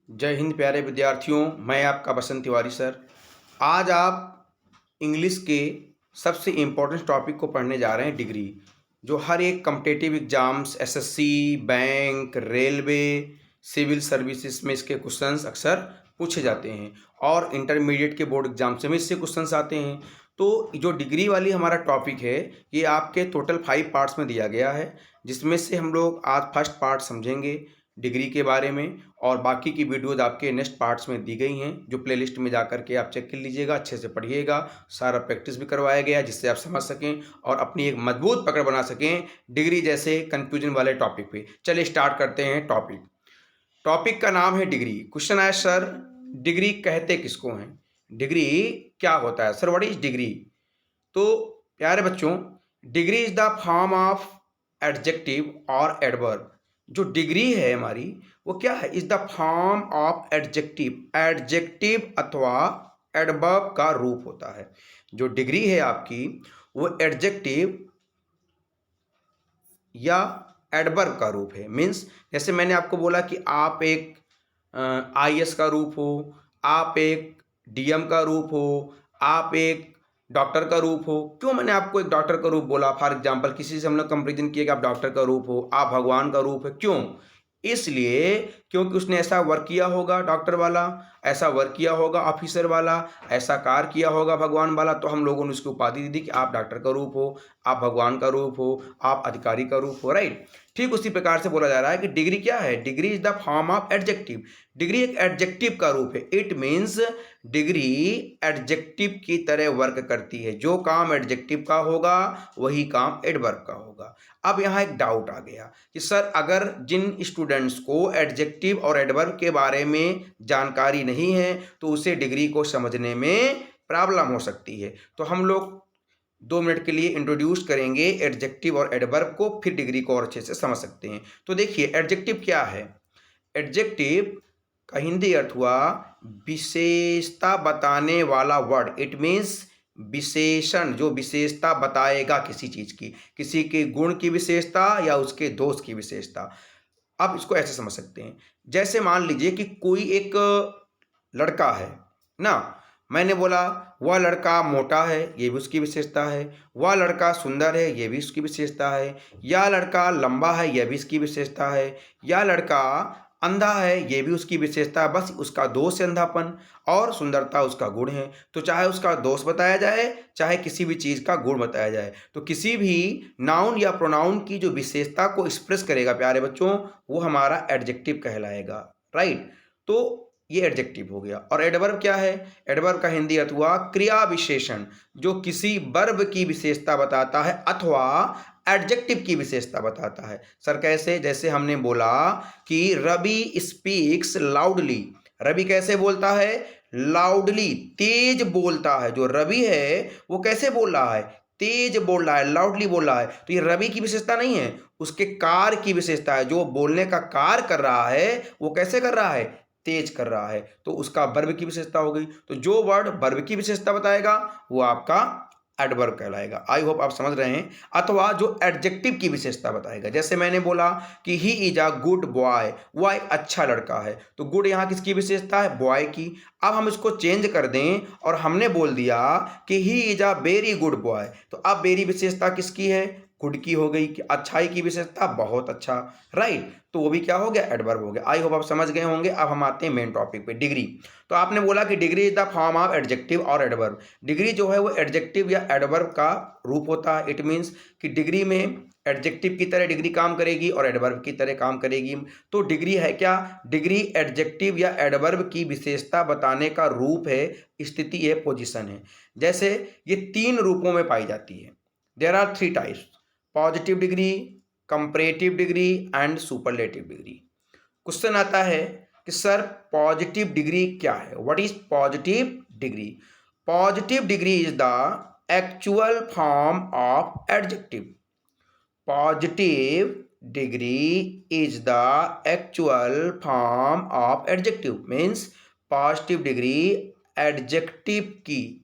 जय हिंद प्यारे विद्यार्थियों, मैं आपका बसंत तिवारी सर। आज आप इंग्लिश के सबसे इम्पोर्टेंट टॉपिक को पढ़ने जा रहे हैं, डिग्री। जो हर एक competitive exams, SSC, bank, railway, civil services में इसके क्वेश्चंस अक्सर पूछे जाते हैं और इंटरमीडिएट के बोर्ड एग्जाम से भी इससे क्वेश्चंस आते हैं। तो जो डिग्री वाली हमारा टॉपिक है, ये आपके टोटल 5 पार्ट्स में दिया गया है, जिसमें से हम लोग आज फर्स्ट पार्ट समझेंगे डिग्री के बारे में, और बाकी की वीडियोज़ आपके नेक्स्ट पार्ट्स में दी गई हैं, जो प्लेलिस्ट में जा कर के आप चेक कर लीजिएगा, अच्छे से पढ़िएगा। सारा प्रैक्टिस भी करवाया गया है जिससे आप समझ सकें और अपनी एक मजबूत पकड़ बना सकें डिग्री जैसे कंफ्यूजन वाले टॉपिक पे। चलिए स्टार्ट करते हैं टॉपिक। टॉपिक का नाम है डिग्री। क्वेश्चन आया, सर डिग्री कहते किसको हैं? डिग्री क्या होता है सर? What is degree? तो प्यारे बच्चों, degree is the form of adjective और एडवर्ब। जो डिग्री है हमारी, वो क्या है? Is the form of adjective. Adjective अथवा एडवर्ब का रूप होता है। जो डिग्री है आपकी, वो एडजेक्टिव या एडवर्ब का रूप है। मीन्स जैसे मैंने आपको बोला कि आप एक आईएएस का रूप हो, आप एक डीएम का रूप हो, आप एक डॉक्टर का रूप हो। क्यों मैंने आपको एक डॉक्टर का रूप बोला? फॉर एग्जांपल किसी से हम लोग कंपेरिजन किए कि आप डॉक्टर का रूप हो, आप भगवान का रूप है। क्यों? इसलिए क्योंकि उसने ऐसा वर्क किया होगा डॉक्टर वाला, ऐसा वर्क किया होगा ऑफिसर वाला, ऐसा कार्य किया होगा भगवान वाला, तो हम लोगों ने उसकी उपाधि दी थी कि आप डॉक्टर का रूप हो, आप भगवान का रूप हो, आप अधिकारी का रूप हो। राइट? ठीक उसी प्रकार से बोला जा रहा है कि डिग्री क्या है? Degree is the form of adjective. Degree एक एडजेक्टिव का रूप है। इट मीन्स डिग्री एडजेक्टिव की तरह वर्क करती है। जो काम एडजेक्टिव का होगा वही काम एडवर्ब का होगा। अब यहाँ एक डाउट आ गया कि सर अगर जिन स्टूडेंट्स को एडजेक्टिव और एडवर्ब के बारे में जानकारी नहीं है तो उसे डिग्री को समझने में प्रॉब्लम हो सकती है। तो हम लोग 2 मिनट के लिए इंट्रोड्यूस करेंगे एडजेक्टिव और एडवर्ब को, फिर डिग्री को और अच्छे से समझ सकते हैं। तो देखिए, एडजेक्टिव क्या है? एडजेक्टिव का हिंदी अर्थ हुआ विशेषता बताने वाला वर्ड। इट मीन्स विशेषण, जो विशेषता बताएगा किसी चीज की, किसी के गुण की विशेषता या उसके दोष की विशेषता। अब इसको ऐसे समझ सकते हैं, जैसे मान लीजिए कि कोई एक लड़का है ना। मैंने बोला वह लड़का मोटा है, ये भी उसकी विशेषता है। वह लड़का सुंदर है, ये भी उसकी विशेषता है। या लड़का लंबा है, यह भी इसकी विशेषता है। या लड़का अंधा है, ये भी उसकी विशेषता है। बस उसका दोष है अंधापन और सुंदरता उसका गुण है। तो चाहे उसका दोष बताया जाए, चाहे किसी भी चीज़ का गुण बताया जाए, तो किसी भी नाउन या प्रोनाउन की जो विशेषता को एक्सप्रेस करेगा प्यारे बच्चों, वो हमारा एडजेक्टिव कहलाएगा। राइट? तो ये एडजेक्टिव हो गया। और एडवर्ब क्या है? एडवर्ब का हिंदी अर्थ हुआ क्रिया विशेषण, जो किसी वर्ब की विशेषता बताता है अथवा एडजेक्टिव की विशेषता बताता है। सर कैसे? जैसे हमने बोला कि रवि स्पीक्स लाउडली। रवि कैसे बोलता है? लाउडली, तेज बोलता है। जो रवि है वो कैसे बोल रहा है? तेज बोल रहा है, लाउडली बोल रहा है। तो ये रवि की विशेषता नहीं है, उसके कार्य की विशेषता है। जो बोलने का कार्य कर रहा है वो कैसे कर रहा है? तेज कर रहा है। तो उसका वर्ब की विशेषता हो गई। तो जो वर्ड वर्ब की विशेषता बताएगा वो आपका एडवर्ब कहलाएगा। आई होप आप समझ रहे हैं। अथवा जो एडजेक्टिव की विशेषता बताएगा, जैसे मैंने बोला कि he is a good boy, वह एक अच्छा लड़का है। तो गुड यहाँ किसकी विशेषता है? बॉय की। अब हम इसको चेंज कर दें और हमने बोल दिया कि he is a very good boy, तो अब वेरी विशेषता किसकी है? गुड की हो गई। कि अच्छाई की विशेषता बहुत अच्छा। राइट? तो वो भी क्या हो गया? एडवर्ब हो गया। आई होप आप समझ गए होंगे। अब हम आते हैं मेन टॉपिक पे, डिग्री। तो आपने बोला कि degree is the form of adjective और एडवर्ब। डिग्री जो है वो एडजेक्टिव या एडवर्ब का रूप होता है। इट मीन्स कि डिग्री में एडजेक्टिव की तरह डिग्री काम करेगी और एडवर्ब की तरह काम करेगी। तो डिग्री है क्या? डिग्री एडजेक्टिव या एडवर्ब की विशेषता बताने का रूप है, स्थिति है, पोजीशन है। जैसे ये 3 रूपों में पाई जाती है। There are 3 types: positive degree, comparative degree and superlative degree. Question आता है कि सर पॉजिटिव डिग्री क्या है? What is positive degree? Positive degree is the actual form of adjective. Positive degree is the actual form of adjective. Means positive degree adjective की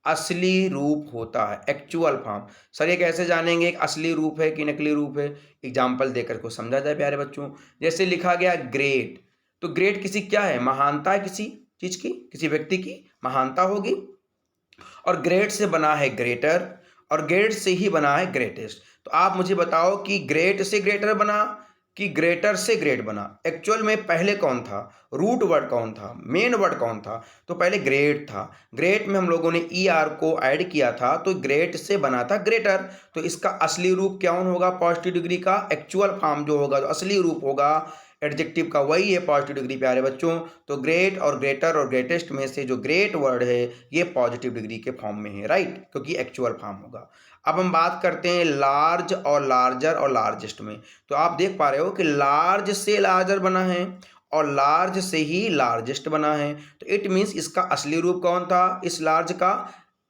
असली रूप होता है, एक्चुअल फॉर्म। सर ये कैसे जानेंगे एक असली रूप है कि नकली रूप है? एग्जाम्पल देकर को समझा जाए प्यारे बच्चों। जैसे लिखा गया ग्रेट, तो ग्रेट किसी क्या है, महानता है किसी चीज की, किसी व्यक्ति की महानता होगी। और ग्रेट से बना है ग्रेटर, और ग्रेट से ही बना है ग्रेटेस्ट। तो आप मुझे बताओ कि ग्रेट से ग्रेटर बना कि ग्रेटर से ग्रेट बना। एक्चुअल में पहले कौन था, रूट वर्ड कौन था, मेन वर्ड कौन था, तो पहले ग्रेट था। ग्रेट में हम लोगों ने ई आर को ऐड किया था तो ग्रेट से बना था ग्रेटर। तो इसका असली रूप क्या होगा, पॉजिटिव डिग्री का एक्चुअल फॉर्म जो होगा, जो असली रूप होगा एडजेक्टिव का, वही है पॉजिटिव डिग्री प्यारे बच्चों। तो ग्रेट और ग्रेटर और ग्रेटेस्ट में से जो ग्रेट वर्ड है ये पॉजिटिव डिग्री के फॉर्म में है, राइट, क्योंकि एक्चुअल फॉर्म होगा। अब हम बात करते हैं लार्ज और लार्जर और लार्जेस्ट में। तो आप देख पा रहे हो कि लार्ज से लार्जर बना है और लार्ज से ही लार्जेस्ट बना है। तो इट मीन्स इसका असली रूप कौन था, इस लार्ज का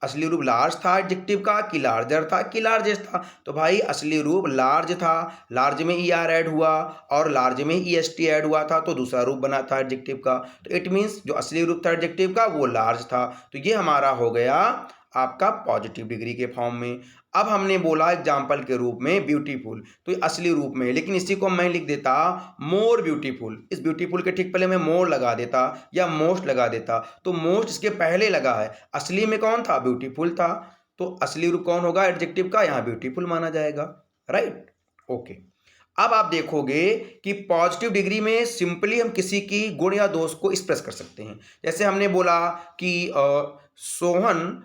असली रूप लार्ज था एडजेक्टिव का, कि लार्जर था, कि लार्जेस्ट था। तो भाई असली रूप लार्ज था, लार्ज में ई आर ऐड हुआ और लार्ज में ई एस टी ऐड हुआ था, तो दूसरा रूप बना था एडजेक्टिव का। तो इट मीन्स जो असली रूप था एडजेक्टिव का वो लार्ज था। तो ये हमारा हो गया आपका पॉजिटिव डिग्री के फॉर्म में। अब हमने बोला एग्जाम्पल के रूप में ब्यूटीफुल, तो ये असली रूप में, लेकिन इसी को मैं लिख देता मोर ब्यूटीफुल। इस ब्यूटीफुल के ठीक पहले मैं मोर लगा देता या मोस्ट लगा देता। तो मोस्ट इसके पहले लगा है, असली में कौन था, ब्यूटीफुल था। तो असली रूप कौन होगा एडजेक्टिव का, यहाँ ब्यूटीफुल माना जाएगा, राइट, ओके। अब आप देखोगे कि पॉजिटिव डिग्री में सिंपली हम किसी की गुण या दोष को एक्सप्रेस कर सकते हैं। जैसे हमने बोला कि सोहन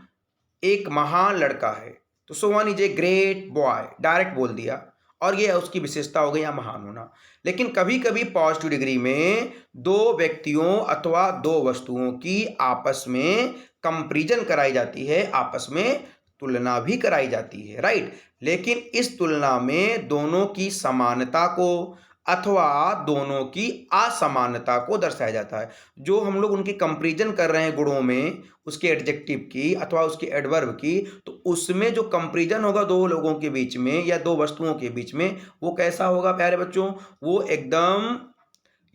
एक महान लड़का है, तो Sohan is a great boy, direct बोल दिया, और ये उसकी विशेषता हो गई यहाँ महान होना। लेकिन कभी कभी पॉजिटिव डिग्री में दो व्यक्तियों अथवा दो वस्तुओं की आपस में कंपैरिजन कराई जाती है, आपस में तुलना भी कराई जाती है, राइट। लेकिन इस तुलना में दोनों की समानता को अथवा दोनों की असमानता को दर्शाया जाता है। जो हम लोग उनकी कंपैरिजन कर रहे हैं गुणों में, उसके एडजेक्टिव की अथवा उसके एडवर्ब की, तो उसमें जो कंपैरिजन होगा दो लोगों के बीच में या दो वस्तुओं के बीच में, वो कैसा होगा प्यारे बच्चों, वो एकदम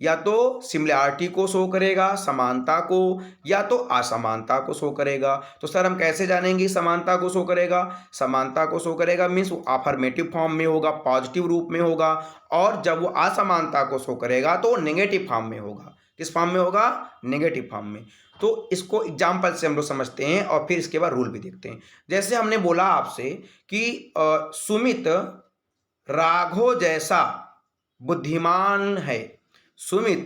या तो सिमिलैरिटी को शो करेगा, समानता को, या तो असमानता को शो करेगा। तो सर हम कैसे जानेंगे समानता को शो करेगा, समानता को शो करेगा मीन्स वो अफर्मेटिव फॉर्म में होगा, पॉजिटिव रूप में होगा। और जब वो असमानता को शो करेगा तो नेगेटिव फॉर्म में होगा। किस फॉर्म में होगा, नेगेटिव फॉर्म में। तो इसको एग्जाम्पल से हम लोग समझते हैं और फिर इसके बाद रूल भी देखते हैं। जैसे हमने बोला आपसे कि सुमित राघव जैसा बुद्धिमान है। सुमित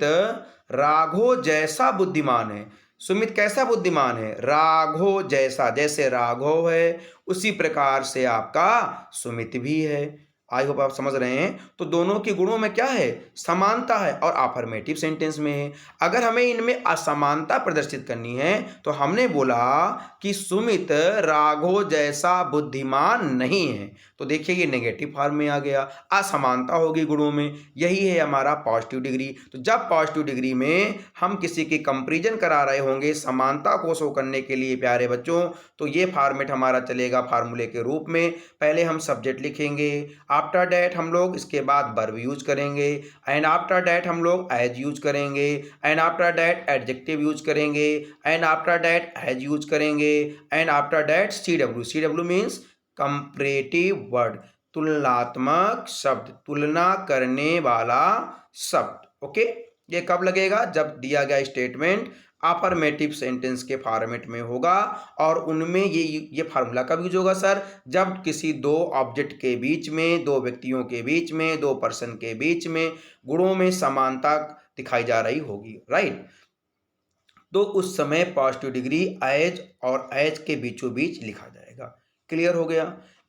राघव जैसा बुद्धिमान है। सुमित कैसा बुद्धिमान है, राघव जैसा, जैसे राघव है उसी प्रकार से आपका सुमित भी है। आई होप आप समझ रहे हैं। तो दोनों के गुणों में क्या है, समानता है और अफर्मेटिव सेंटेंस में है। अगर हमें इनमें असमानता प्रदर्शित करनी है तो हमने बोला कि सुमित राघव जैसा बुद्धिमान नहीं है। तो देखिए ये नेगेटिव फॉर्म में आ गया, असमानता होगी गुणों में। यही है हमारा पॉजिटिव डिग्री। तो जब पॉजिटिव डिग्री में हम किसी की कंपैरिजन करा रहे होंगे समानता को शो करने के लिए प्यारे बच्चों, तो ये फॉर्मेट हमारा चलेगा फार्मूले के रूप में। पहले हम सब्जेक्ट लिखेंगे, आफ्टर डैट हम लोग इसके बाद वर्ब यूज करेंगे, एंड आफ्टर डैट हम लोग एज यूज करेंगे, and after that adjective use करेंगे, and after that as use करेंगे, and after that C W. C W means comparative word, तुलनात्मक शब्द, तुलना करने वाला शब्द। ओके, ये कब लगेगा, जब दिया गया स्टेटमेंट अफर्मेटिव सेंटेंस के फॉर्मेट में होगा। और उनमें ये फार्मूला कब यूज होगा सर, जब किसी दो ऑब्जेक्ट के बीच में, दो व्यक्तियों के बीच में, दो पर्सन के बीच में गुणों में समानता दिखाई जा रही होगी, राइट। तो उस समय पॉजिटिव डिग्री एज और एज के बीचों बीच लिखा जाएगा। क्लियर हो गया।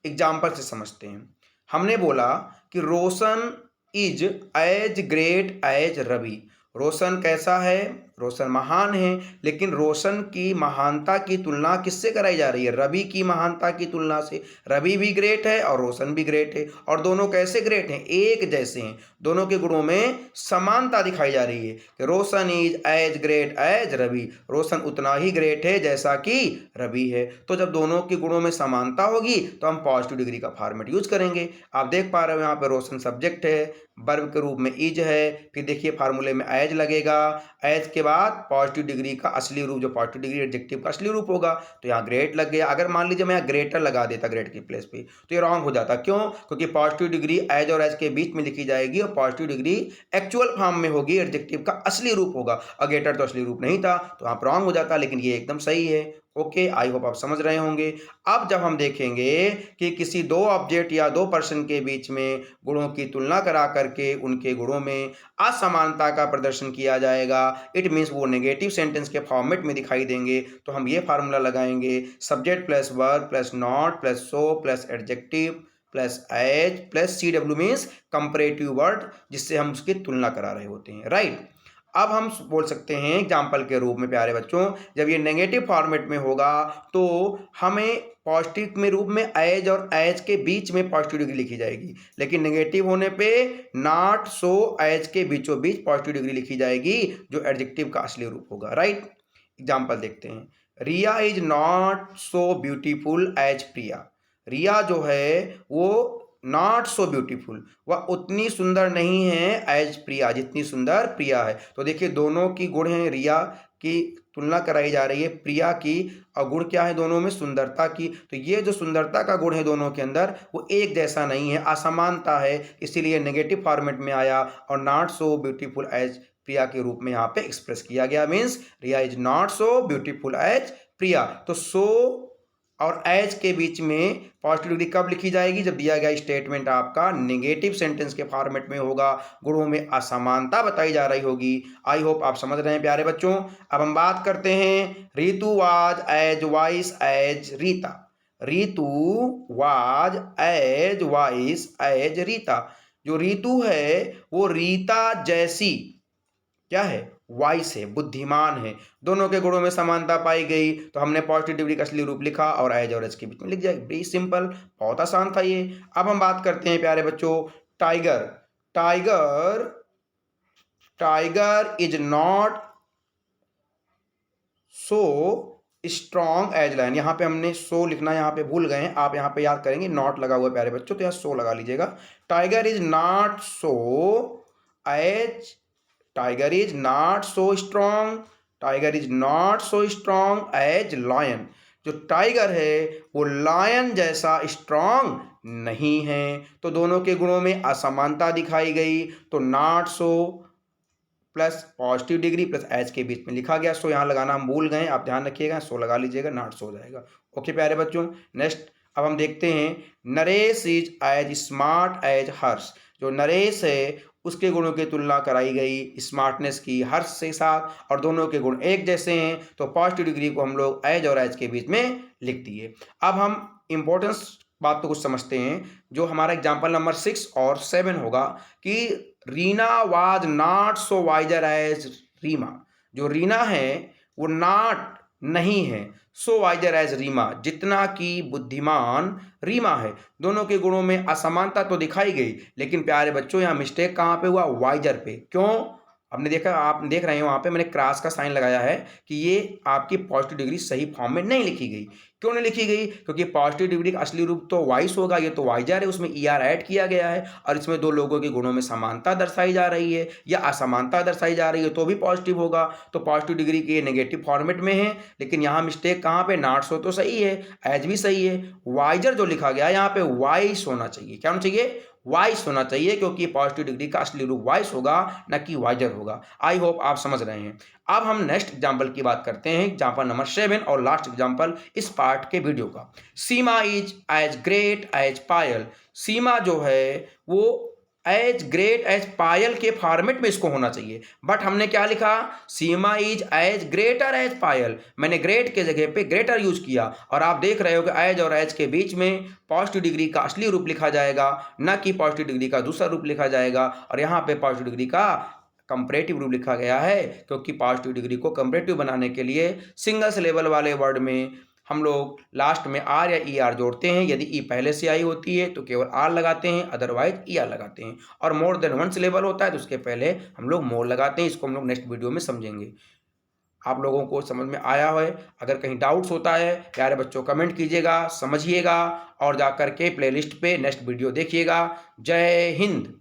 एग्जाम्पल से समझते हैं। हमने बोला कि Roshan is as great as Ravi. Roshan कैसा है, रोशन महान है, लेकिन रोशन की महानता की तुलना किससे कराई जा रही है, रवि की महानता की तुलना से। रवि भी ग्रेट है और रोशन भी ग्रेट है, और दोनों कैसे ग्रेट हैं, एक जैसे हैं। दोनों के गुणों में समानता दिखाई जा रही है कि Roshan is as great as Ravi, Roshan उतना ही ग्रेट है जैसा कि रवि है। तो जब दोनों के गुणों में समानता होगी तो हम पॉजिटिव डिग्री का फॉर्मेट यूज करेंगे। आप देख पा रहे हो यहाँ पे रोशन सब्जेक्ट है, वर्ब के रूप में इज है, फिर देखिए फार्मूले में एज लगेगा, एज के बाद पॉजिटिव डिग्री का असली रूप, जो पॉजिटिव डिग्री एडजेक्टिव का असली रूप होगा, तो यहाँ ग्रेट लग गया। अगर मान लीजिए मैं यहाँ ग्रेटर लगा देता ग्रेट की प्लेस पे, तो ये रॉन्ग हो जाता। क्यों? क्योंकि पॉजिटिव डिग्री एज और एज के बीच में लिखी जाएगी और पॉजिटिव डिग्री एक्चुअल फॉर्म में होगी, एडजेक्टिव का असली रूप होगा, और ग्रेटर तो असली रूप नहीं था, तो यहाँ रॉन्ग हो जाता। लेकिन ये एकदम सही है। ओके, आई होप आप समझ रहे होंगे। अब जब हम देखेंगे कि किसी दो ऑब्जेक्ट या दो पर्सन के बीच में गुणों की तुलना करा करके उनके गुणों में असमानता का प्रदर्शन किया जाएगा, इट मीन्स वो नेगेटिव सेंटेंस के फॉर्मेट में दिखाई देंगे, तो हम ये फार्मूला लगाएंगे, subject plus verb plus not plus so plus adjective plus as plus C W, means comparative word, जिससे हम उसकी तुलना करा रहे होते हैं। राइट। अब हम बोल सकते हैं एग्जाम्पल के रूप में प्यारे बच्चों, जब ये नेगेटिव फॉर्मेट में होगा तो हमें पॉजिटिव में रूप में एज और एज के बीच में पॉजिटिव डिग्री लिखी जाएगी, लेकिन नेगेटिव होने पे नॉट सो एज के बीचों बीच पॉजिटिव डिग्री लिखी जाएगी, जो एडजेक्टिव का असली रूप होगा। राइट। एग्जाम्पल देखते हैं। Riya is not so beautiful as Priya. Riya जो है वो नॉट सो ब्यूटीफुल, वह उतनी सुंदर नहीं है एज प्रिया, जितनी सुंदर प्रिया है। तो देखिए दोनों की गुण हैं, रिया की तुलना कराई जा रही है प्रिया की, और गुण क्या है दोनों में? सुंदरता की। तो ये जो सुंदरता का गुण है दोनों के अंदर, वो एक जैसा नहीं है, असमानता है, इसीलिए नेगेटिव फॉर्मेट में आया और not so beautiful as Priya के रूप में यहाँ पे एक्सप्रेस किया गया। Means Riya is not so beautiful as Priya. तो सो और एज के बीच में पॉजिटिव डिग्री कब लिखी जाएगी? जब दिया गया स्टेटमेंट आपका नेगेटिव सेंटेंस के फॉर्मेट में होगा, गुणों में असमानता बताई जा रही होगी। आई होप आप समझ रहे हैं प्यारे बच्चों। अब हम बात करते हैं Ritu was as wise as Rita. Ritu was as wise as Rita. जो रीतू है वो रीता जैसी क्या है? वाइस है, बुद्धिमान है। दोनों के गुणों में समानता पाई गई, तो हमने पॉजिटिव डिग्री का असली रूप लिखा और एज और एज के बीच में लिख जाएगा। वेरी सिंपल, बहुत आसान था ये। अब हम बात करते हैं प्यारे बच्चों tiger. Tiger tiger is not so strong as lion. यहाँ पे हमने सो लिखना यहाँ पे भूल गए हैं, आप यहाँ पे याद करेंगे, नॉट लगा हुआ है प्यारे बच्चों, तो यहाँ सो लगा लीजिएगा। Tiger is not so as tiger is not so strong, tiger is not so strong as lion. जो टाइगर है वो लायन जैसा स्ट्रॉन्ग नहीं है। तो दोनों के गुणों में असमानता दिखाई गई, तो not so plus positive degree plus as के बीच में लिखा गया। सो यहाँ लगाना हम भूल गए, आप ध्यान रखिएगा, सो लगा लीजिएगा, नॉट सो हो जाएगा। ओके प्यारे बच्चों, नेक्स्ट अब हम देखते हैं Naresh is as smart as Harsh. जो नरेश है उसके गुणों की तुलना कराई गई स्मार्टनेस की हर्ष के साथ, और दोनों के गुण एक जैसे हैं, तो पॉजिटिव डिग्री को हम लोग एज और एज के बीच में लिख दिए। अब हम इंपॉर्टेंस बात तो कुछ समझते हैं, जो हमारा एग्जाम्पल नंबर 6 और 7 होगा कि Reena was not so wiser as Reema. जो रीना है वो नॉट नहीं है, सो वाइजर एज रीमा, जितना कि बुद्धिमान रीमा है। दोनों के गुणों में असमानता तो दिखाई गई, लेकिन प्यारे बच्चों यहाँ मिस्टेक कहाँ पे हुआ? वाइजर पे। क्यों? आपने देखा, आप देख रहे हैं वहाँ पे मैंने क्रॉस का साइन लगाया है कि ये आपकी पॉजिटिव डिग्री सही फॉर्म में नहीं लिखी गई। क्यों नहीं लिखी गई? क्योंकि पॉजिटिव डिग्री का असली रूप तो वाइस होगा, ये तो वाइजर है, उसमें ER ऐड किया गया है, और इसमें दो लोगों के गुणों में समानता दर्शाई जा रही है या असमानता दर्शाई जा रही है, तो भी पॉजिटिव होगा। तो पॉजिटिव डिग्री के नेगेटिव फॉर्मेट में है, लेकिन यहाँ मिस्टेक कहाँ पे? नॉट सो तो सही है, एज भी सही है, वाइजर जो लिखा गया यहाँ पे वाइस होना चाहिए। क्या होना चाहिए? वाइस होना चाहिए, क्योंकि पॉजिटिव डिग्री का असली रूप वाइस होगा, न कि वाइजर होगा। आई होप आप समझ रहे हैं। अब हम नेक्स्ट एग्जाम्पल की बात करते हैं, एग्जाम्पल नंबर 7 और लास्ट एग्जाम्पल इस पार्ट के वीडियो का। सीमा इज एज ग्रेट एज पायल। सीमा जो है वो एज ग्रेट एज पायल के फॉर्मेट में इसको होना चाहिए, बट हमने क्या लिखा? सीमा इज एज ग्रेटर एज पायल। मैंने ग्रेट के जगह पे ग्रेटर यूज किया, और आप देख रहे हो कि एज और एज के बीच में पॉजिटिव डिग्री का असली रूप लिखा जाएगा, न कि पॉजिटिव डिग्री का दूसरा रूप लिखा जाएगा। और यहाँ पे पॉजिटिव डिग्री का कंपैरेटिव रूप लिखा गया है, क्योंकि पॉजिटिव डिग्री को कंपैरेटिव बनाने के लिए सिंगल सिलेबल वाले वर्ड में हम लोग लास्ट में आर या ER जोड़ते हैं। यदि ई पहले से आई होती है तो केवल आर लगाते हैं, अदरवाइज ER लगाते हैं। और मोर देन वन सिलेबल होता है तो उसके पहले हम लोग मोर लगाते हैं। इसको हम लोग नेक्स्ट वीडियो में समझेंगे। आप लोगों को समझ में आया है? अगर कहीं डाउट्स होता है प्यारे बच्चों कमेंट कीजिएगा, समझिएगा, और जाकर के प्लेलिस्ट पे नेक्स्ट वीडियो देखिएगा। जय हिंद।